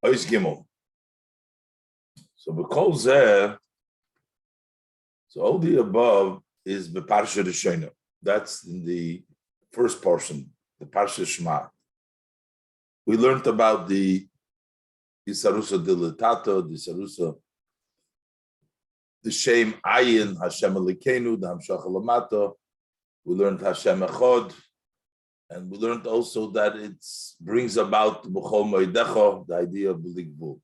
Ois Gimel. So because so all the above is Beparsha Rishona. That's in the first portion, the Parsha Shema. We learned about the Isarusa Dilatato, the Isarusa, the Shem Ayin, Hashem Elikenu, the Hamshach Lamato. We learned Hashem Echod, and we learned also that it brings about B'chol Moedecho, the idea of B'ligvul.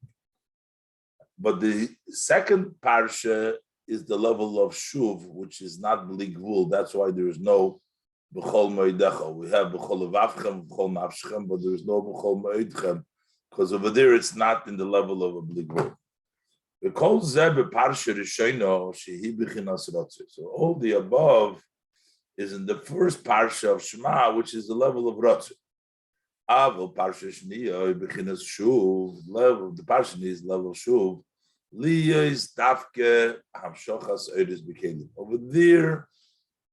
But the second parsha is the level of Shuv, which is not B'ligvul. That's why there is no B'chol Moedecho. We have B'chol Avavchem, B'chol Nafshchem, but there is no B'chol Moedchem, because over there it's not in the level of a B'ligvul. We call Zeb Parsha Rishayno Shehi B'chinas Ratzeh. So all the above is in the first parsha of Shema, which is the level of Ratzeh. Avol Parsha Shniya B'chinas Shuv, level the parsha is level Shuv. Liya is Davke Hamshochas Eiris B'kelim. Over there,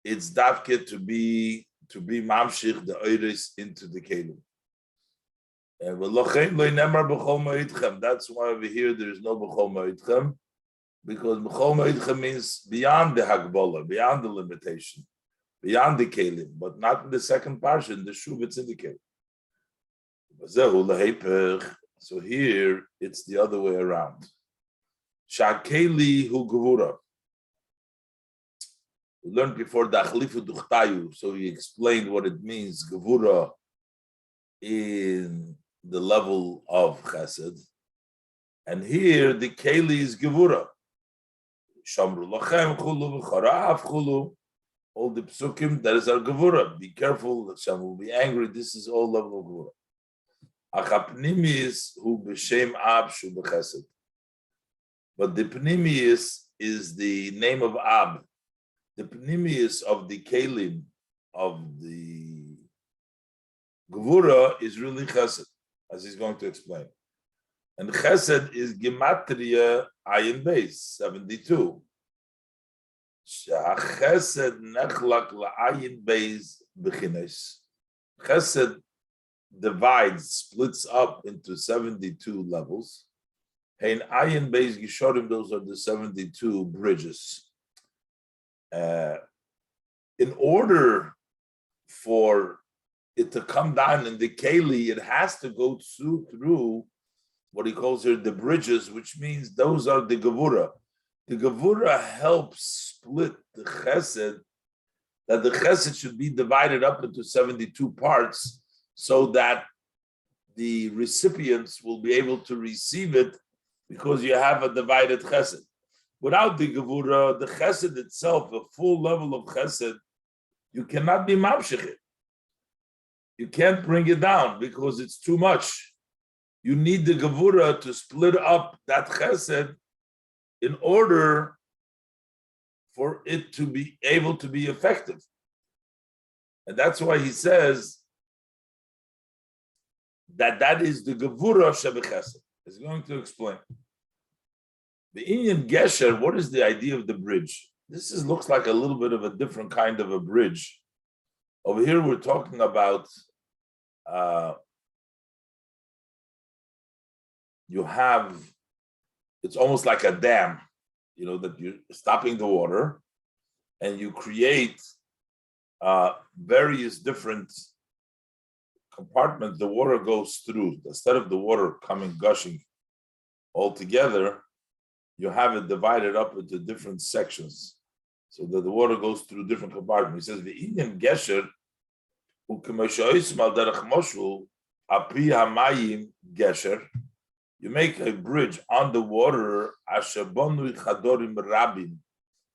it's Davke to be Mamshich the Eiris into the Kelim. And that's why over here there is no B'chol Moedchem, because B'chol Moedchem means beyond the Hagbola, beyond the limitation, beyond the Kelim, but not in the second parsha, in the Shuv, it's in the Kelim. So here it's the other way around. Shakeli hu Gevura. We learned before the Achlifu Duchtayu, so he explained what it means, Gevura, in the level of Chesed. And here the Keli is Gevura. Shamru lachem chulu v'charav chulu. All the psukim, that is our Gevura. Be careful, Hashem will be angry. This is all level of Gevura. Achapnimis hu b'shem ab shu b'chesed. But the Pnimius is the name of Ab. The Pnimius of the Kelim, of the Gevura, is really Chesed, as he's going to explain. And Chesed is Gematria Ayin Beis, 72. Chesed nechlak la'ayin beis b'chines. Chesed divides, splits up into 72 levels. Hein ayin beis gishorim, those are the 72 bridges. In order for it to come down in the Keli, it has to go through what he calls here the bridges, which means those are the Gevura. The Gevura helps split the Chesed, that the Chesed should be divided up into 72 parts so that the recipients will be able to receive it, because you have a divided Chesed. Without the Gevura, the Chesed itself, a full level of Chesed, you cannot be Mamshich it. You can't bring it down because it's too much. You need the Gevura to split up that Chesed in order for it to be able to be effective. And that's why he says that is the Gevura Shebechesed. He's going to explain. The Inyan Gesher, what is the idea of the bridge? This looks like a little bit of a different kind of a bridge. Over here we're talking about it's almost like a dam, that you're stopping the water, and you create various different compartments the water goes through. Instead of the water gushing all together, you have it divided up into different sections so that the water goes through different compartments. He says, the Indian Gesher, Gesher, you make a bridge on the water,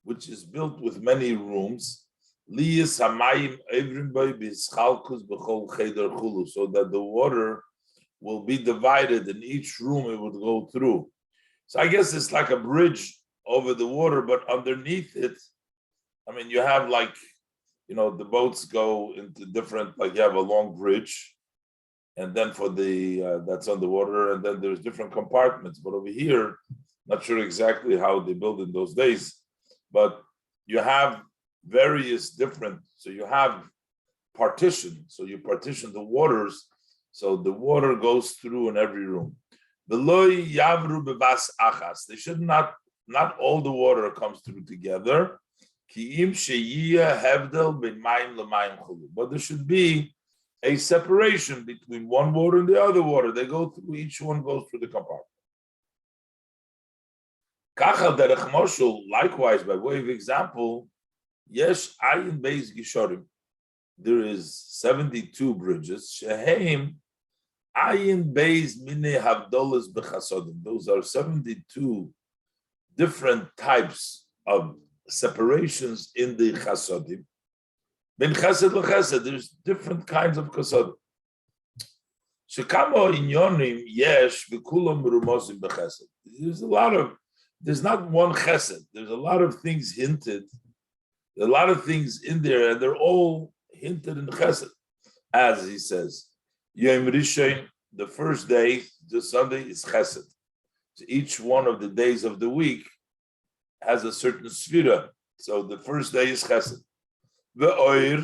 which is built with many rooms, so that the water will be divided in each room it would go through. So I guess it's like a bridge over the water, but underneath it, you have the boats go into different, you have a long bridge, and then for the that's on the water, and then there's different compartments. But over here, not sure exactly how they built in those days, but you have various different, so you have partition, so you partition the waters, so the water goes through in every room. V'loi yavru bevas achas. They should not all the water comes through together. Ki im sheyiyah hevdel ben mayim lemayim chulu. But there should be a separation between one water and the other water. They go through, each one goes through the compartment. Kachal derech moshul, likewise, by way of example, yesh ayin beis gishorim. There is 72 bridges. Sheheim ayin beis mine havdolas bechasodim. Those are 72 different types of separations in the chasodim. Ben chesed lechesed, there's different kinds of chasodim. Shekamo inyonim yesh v'kulam merumozim bechesed. There's not one chesed. There's a lot of things hinted. There are a lot of things in there, and they're all hinted in chesed. As he says, Yom Rishon, the first day, the Sunday, is chesed. So each one of the days of the week has a certain sphira. So the first day is chesed. The oir,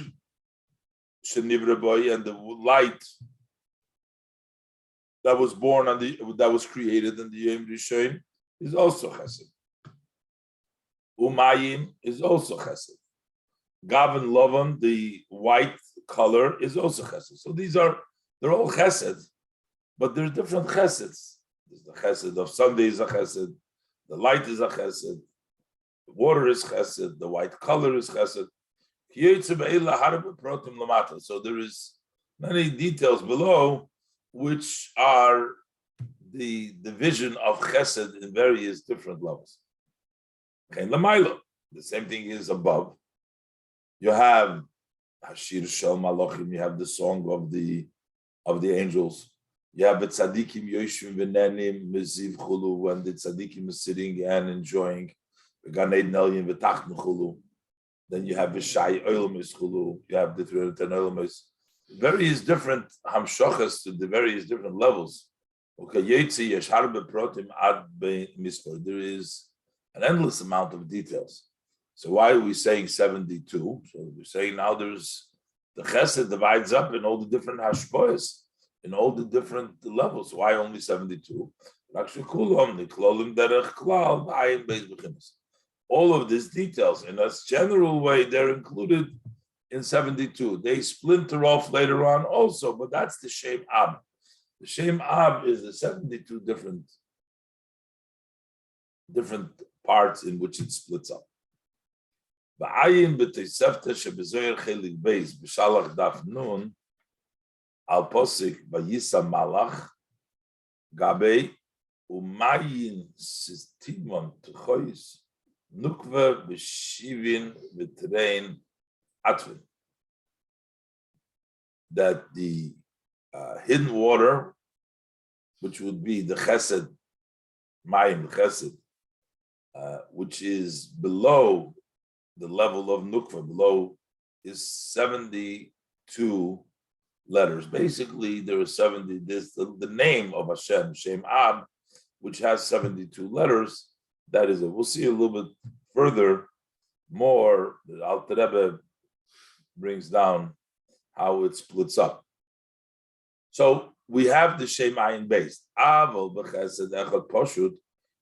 shenivra boy, and the light that was born that was created in the Yom Rishon is also chesed. Umayim is also chesed. Gavin Lovan, the white color, is also chesed. So they're all chesed, but there's different cheseds. There's the chesed of Sunday is a chesed, the light is a chesed, the water is chesed, the white color is chesed. So there is many details below, which are the division of chesed in various different levels. The same thing is above. You have Hashir Shel Malachim, you have the song of the angels. You have the tzaddikim yoshim v'nenim meziv chulu, when the tzaddikim is sitting and enjoying the Gan Eden Elyon v'tachnu chulu. Then you have V'shai Oylemis chulu. You have the 310 Oylemis. Various different hamshachas to the various different levels. Okay, Yetzi yesh harbe protim ad be-mispor. There is an endless amount of details. So why are we saying 72? So we're saying now there's the chesed divides up in all the different hashpoyas, in all the different levels. Why only 72? All of these details, in a general way, they're included in 72. They splinter off later on also, but that's the Shem Ab. The Shem Ab is the 72 different parts in which it splits up. Ba'ayin b'teisefta shebezoyer chelik beis b'shalach daf nun al posik v'yisa malach gabei umayin sistimon t'chois nukva b'shivin v'trein atvin. That the hidden water, which would be the chesed, mayim chesed, which is below the level of nukva, below is 72 letters. Basically, there are 70. There's the name of Hashem, Shem Ab, which has 72 letters. That is it. We'll see a little bit further more. The Alter Rebbe brings down how it splits up. So we have the Shem Ayin based. Aval b'chesed echad poshut,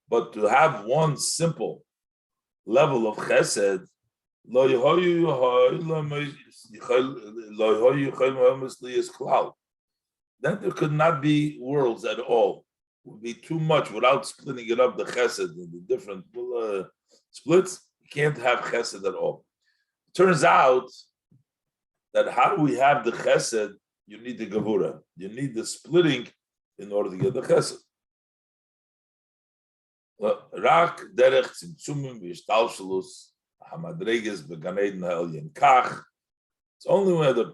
but to have one simple level of chesed, then there could not be worlds at all. It would be too much without splitting it up, the chesed in the different splits. You can't have chesed at all. It turns out that how do we have the chesed? You need the gevura. You need the splitting in order to get the chesed. Rak derech tzimtzumim v'ishtalshalus hamadreges began Eden ha'elyon kach. It's only when the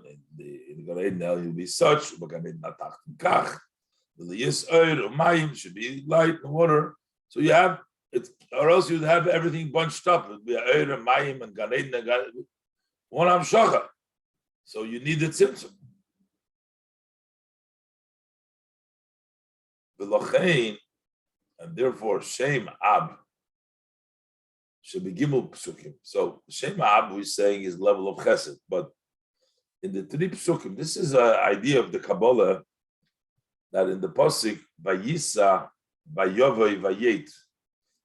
Gan Eden ha'elyon will be such, began Eden ha'tachton kach. The liyis oir umayim should be light and water. So you have it, or else you'd have everything bunched up. It'd be oir umayim and Gan Eden and one hamshacha. So you need the tzimtzum. V'lochein, and therefore Shem Ab should be Gimel Psukim. So Shem Ab, we're saying, is level of Chesed, but in the three Psukim, this is an idea of the Kabbalah that in the pasuk Vayisa, Vayovay, Vayet,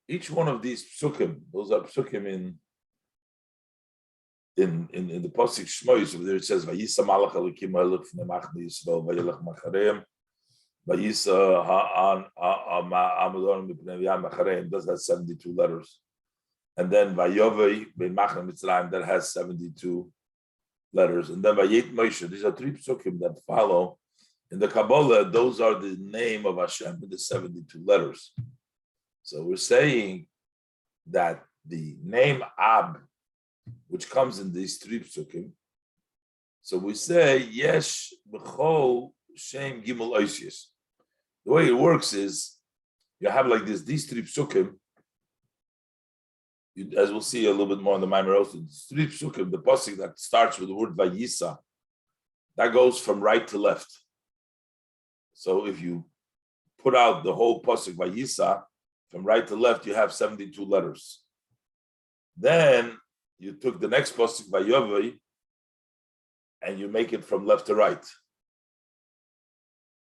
each one of these psukim, those are psukim in the pasuk Shmois, there it says Vayisa Malach Elokim Elok Fnei Yisrael Vayelech Machareim. Vayisa Amadon Mipnei Yam Machareim does that 72 letters, and then Vayovay Bein Machna Mitzrayim that has 72 letters, and then Vayet Moshe. These are three psukim that follow in the Kabbalah. Those are the name of Hashem in the 72 letters. So we're saying that the name Ab, which comes in these three psukim, so we say Yesh B'chol Shem Gimel Oisius. The way it works is you have like this, these three psukim, as we'll see a little bit more in the Mamer also, three psukim, the pasuk that starts with the word Vayisa, that goes from right to left. So if you put out the whole pasuk Vayisa, from right to left, you have 72 letters. Then you took the next pasuk Vayovay, and you make it from left to right.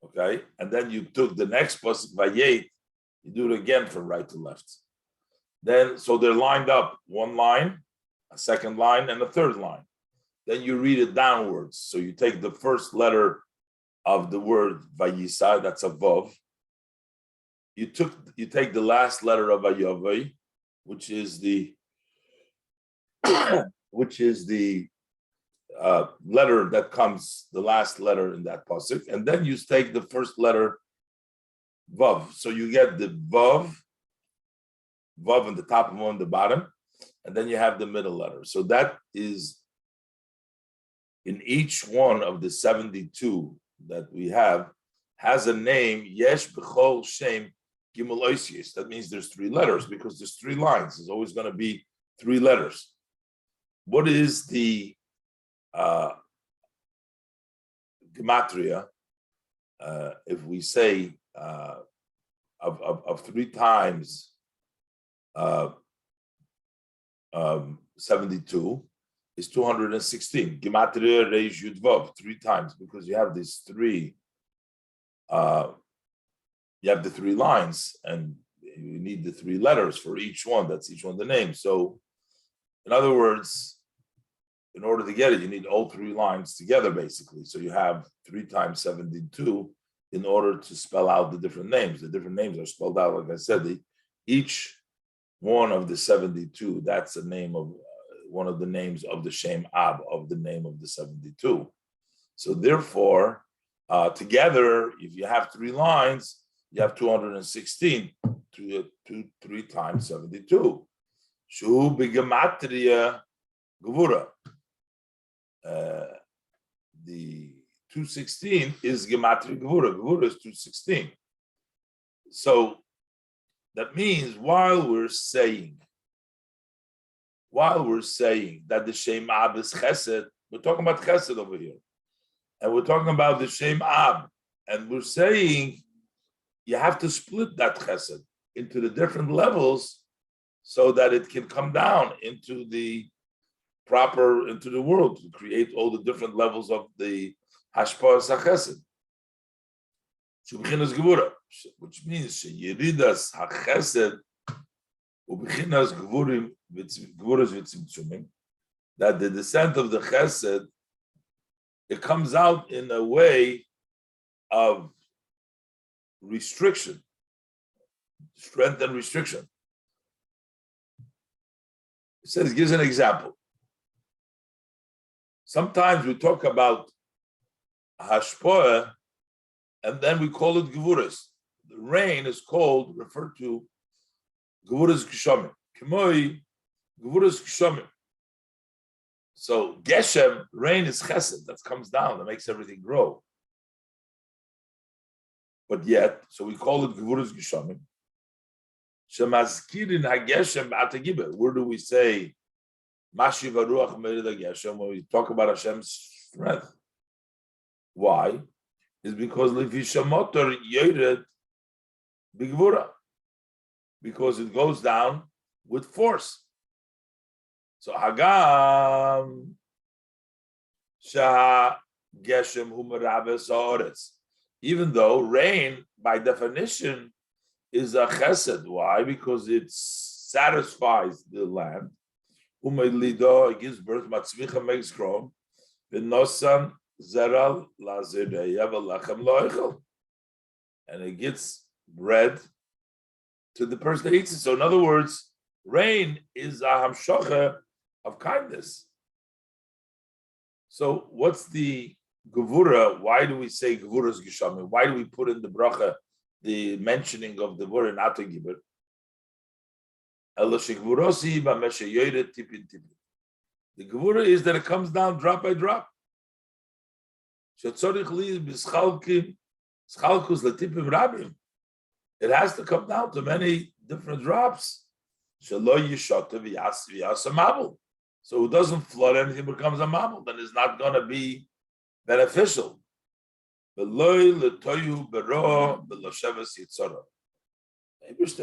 Okay, and then you took the next pasuk Vayet, you do it again from right to left. Then, so they're lined up, one line, a second line, and a third line. Then you read it downwards. So you take the first letter of the word Vayisa, that's a Vav. You take the last letter of Vayovay, which is the letter that comes, the last letter in that pasuk, and then you take the first letter Vav. So you get the Vav on the top and one on the bottom, and then you have the middle letter. So that is in each one of the 72 that we have has a name, Yesh B'chol Shem Gimel Oisius. That means there's three letters because there's three lines. There's always going to be three letters. What is the gematria? If we say of 3 times 72 is 216. Gematria Reish Yud Vav 3 times, because you have these three. You have the 3 lines, and you need the 3 letters for each one. That's each one the name. So, in other words, in order to get it, you need all 3 lines together, basically. So you have 3 times 72 in order to spell out the different names. The different names are spelled out, like I said. Each one of the 72, that's the name of one of the names of the Shem Ab, of the name of the 72. So therefore, together, if you have 3 lines, you have 216, 3 times 72. Shu b'gematria gevura. The 216 is gematria gevura. Gevura is 216. So that means while we're saying that the Shem Ab is Chesed, we're talking about Chesed over here, and we're talking about the Shem Ab, and we're saying you have to split that Chesed into the different levels so that it can come down into the world to create all the different levels of the Hashpah Chesed. Which means Yeridas HaChesed U'Bechinas Gvuras V'Tzimtzumim, that the descent of the Chesed, it comes out in a way of restriction, strength and restriction. It says, gives an example. Sometimes we talk about Hashpoah, and then we call it Gevuras. The rain is referred to Gevuras Geshomim. Kemoi Gevuras Geshomim. So Geshem, rain is Chesed, that comes down, that makes everything grow. But yet, so we call it Gevuras Geshomim. Shemazkirin HaGeshem B'Atagibah. Where do we say Mashiv HaRuach Merid HaGeshem when we talk about Hashem's strength? Why? Is because Levishamotor Yered B'Gevura, because it goes down with force. So Hagam Shah Geshem Hu Merabes Haaretz. even though rain, by definition, is a chesed. Why? Because it satisfies the land. It gives birth, matzvicha makes grown. V'nosan zeral lazireya v'lachem lo'echel. And it gets bread to the person that eats it. So in other words, rain is a hamshocha of kindness. So what's the gevura? Why do we say gevura's geshamim? Why do we put in the bracha the mentioning of the word in Atagibur? The gevura is that it comes down drop by drop. It has to come down to many different drops. So it doesn't flood anything, becomes a mabul, then it's not going to be beneficial. Maybe they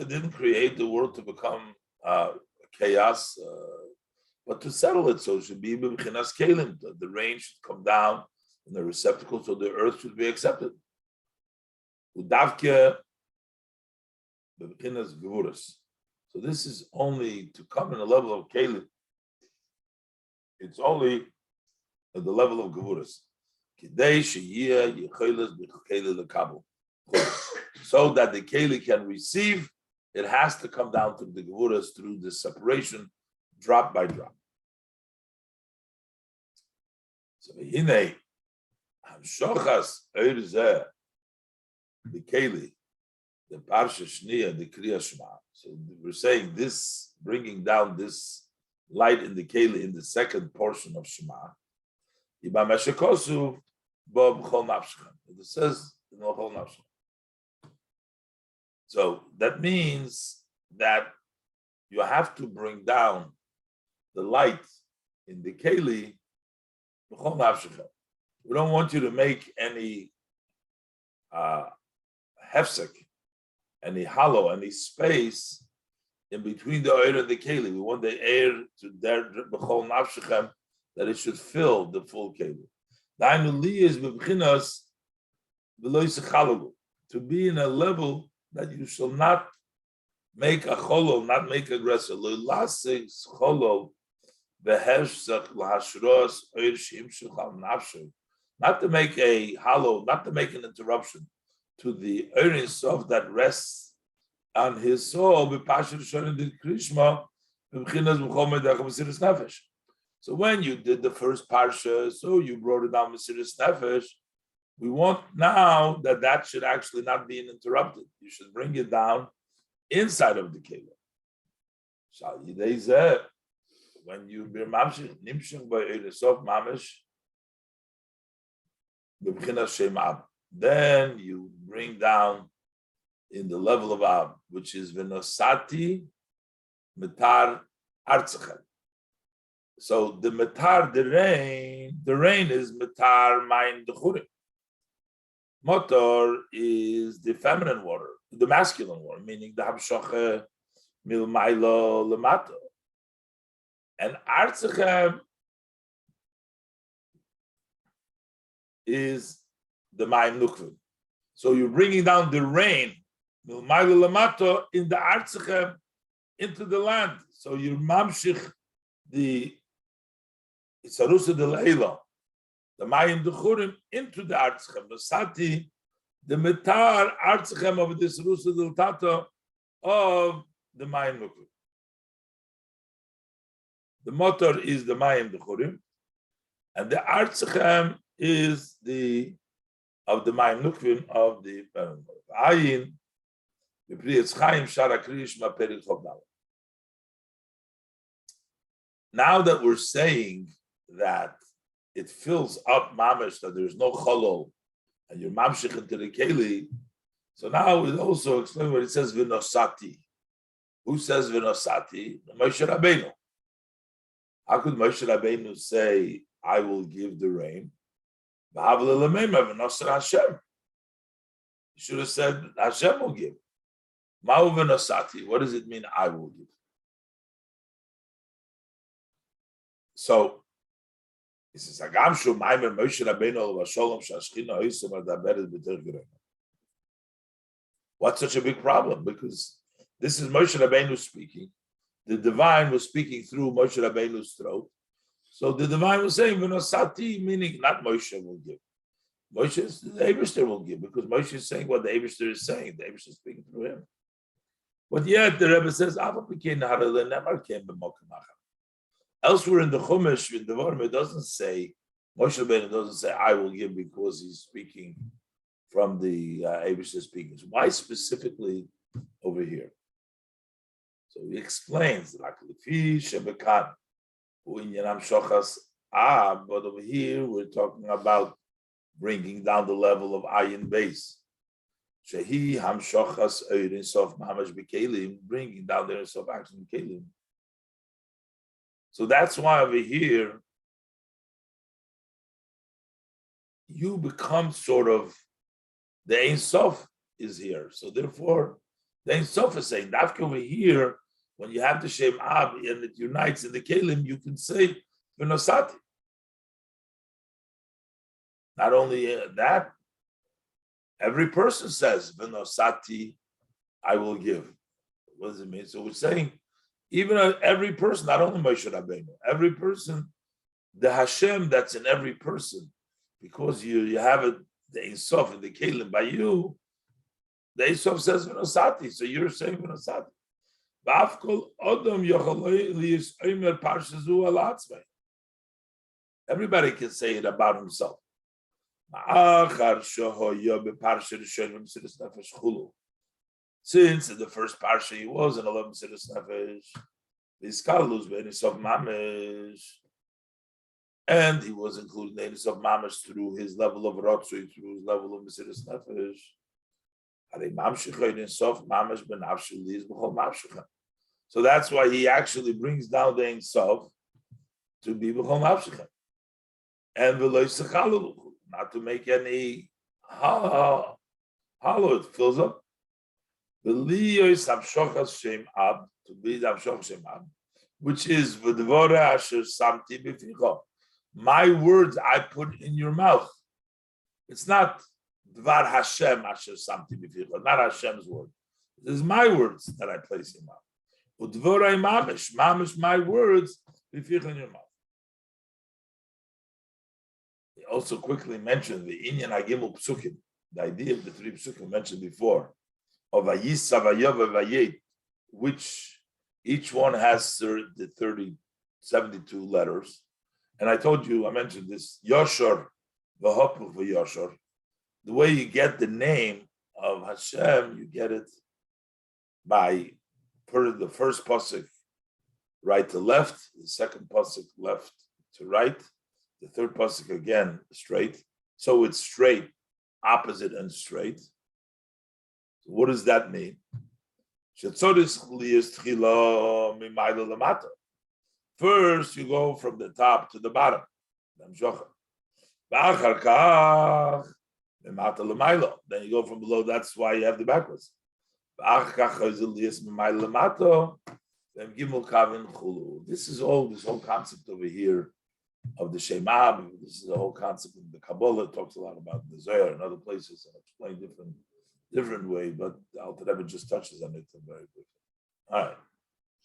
didn't create the world to become chaos, but to settle it. So it should be b'chinas kelim. The rain should come down in the receptacle, so the earth should be accepted. Udavke b'chinas gevuras. So this is only to come in a level of kelim. It's only at the level of gevuras. So that the keli can receive, it has to come down to the gevuras through the separation, drop by drop. So the keli, the parsha shniya, the kriya shema. So we're saying this, bringing down this light in the keli in the second portion of shema. It says in the whole nafshcha. So that means that you have to bring down the light in the keli. We don't want you to make any hefsek, any hollow, any space in between the oir and the keli. We want the air to there b'chol nafshechem, that it should fill the full keli. To be in a level that you shall not make a cholol, not make aggressor. Not to make a hollow, not to make an interruption to the earnings of that rests on his soul. So when you did the first parsha, so you brought it down Mesiras Nefesh. We want now that should actually not be interrupted. You should bring it down inside of the keli. When you be mamshich nimshich by eresof mamish, then you bring down in the level of ab, which is venosati metar artzachem. So the metar, the rain is metar mayim dechurim. Motor is the feminine water, the masculine water, meaning the hamshoche milmailo lemato. And artzachem is the mayim nukvim. So you're bringing down the rain milmailo lemato in the artzachem into the land. So you mamshich the Isarusa de Leila, the Mayim Dechurim, into the Artzachem. The Sati, the Metar Artzachem of the Isarusa del Tata of the Mayim Dechurim. The motor is the Mayim Dechurim, and the Artzachem is of the Mayim Dechurim of the Ayin, the Priyetz Chaim Shara Krishma Perik Chovdal. Now that we're saying that it fills up mamish, that there's no cholol, and you're mamshich into the keli, so now we also explain what it says vinosati. Who says vinosati? Moshe Rabbeinu. How could Moshe Rabbeinu say, I will give the rain? He should have said, Hashem will give. Ma'u vinosati. What does it mean, I will give? So He says, "Agam shu Mamer Moshe Rabbeinu alav hasholom shashchina oisem adaberes b'derech gerona." What's such a big problem? Because this is Moshe Rabbeinu speaking. The divine was speaking through Moshe Rabbeinu's throat. So the divine was saying, "V'nosati," meaning not Moshe will give. Moshe, the Eibishter will give, because Moshe is saying what the Eibishter is saying. The Eibishter is speaking through him. But yet the Rebbe says, elsewhere in the Chumash, in the Devarim, it doesn't say, Moshe Rabbeinu doesn't say, "I will give," because he's speaking from the Eibishter speaking. So why specifically over here? So he explains, like, but over here we're talking about bringing down the level of ayin base. Shehi hamshochas oirin sof mamash b'kelim, bringing down the sof action kelim. So that's why over here you become sort of the Ein Sof is here. So therefore, the Ein Sof is saying that over here, when you have the Shem Ab and it unites in the kelim, you can say v'nosati. Not only that, every person says, "V'nosati, I will give." What does it mean? So we're saying, even every person, not only Moshe Rabbeinu, every person, the Hashem that's in every person, because you have it, the Ein Sof and the Kelim by you, the Ein Sof says "V'nosati," so you're saying "V'nosati." Everybody can say it about himself. Since in the first parsha he was in 11 Mesiras Nefesh, and he was including the Enis of Mamash through his level of Rotzui, through his level of Mesiras Nefesh. So that's why he actually brings down the Ein Sof to be B'chol Nafshechem, and not to make any hollow, it fills up. To be the Amshoch Shem Ab, which is V'dvora asher samti b'ficha. My words I put in your mouth. It's not Dvar Hashem asher samti b'ficha, not Hashem's word. It is my words that I place in your mouth. Udvora mamish, my words b'ficha in your mouth. He also quickly mentioned the Inyan Hagimel Psukim, the idea of the 3 Psukim mentioned before, of Vayisa, Vayova, Vayet, which each one has the 72 letters. And I told you, I mentioned this, Yoshor, Vahopuch V'Yoshor. The way you get the name of Hashem, you get it by the first pasuk right to left, the second pasuk left to right, the third pasuk again straight. So it's straight, opposite and straight. So what does that mean? First, you go from the top to the bottom. Then you go from below. That's why you have the backwards. This is all, this whole concept over here of the Shema. This is the whole concept of the Kabbalah. It talks a lot about the Zohar and other places and explain different way, but Alter Rebbe just touches on it very quickly. All right.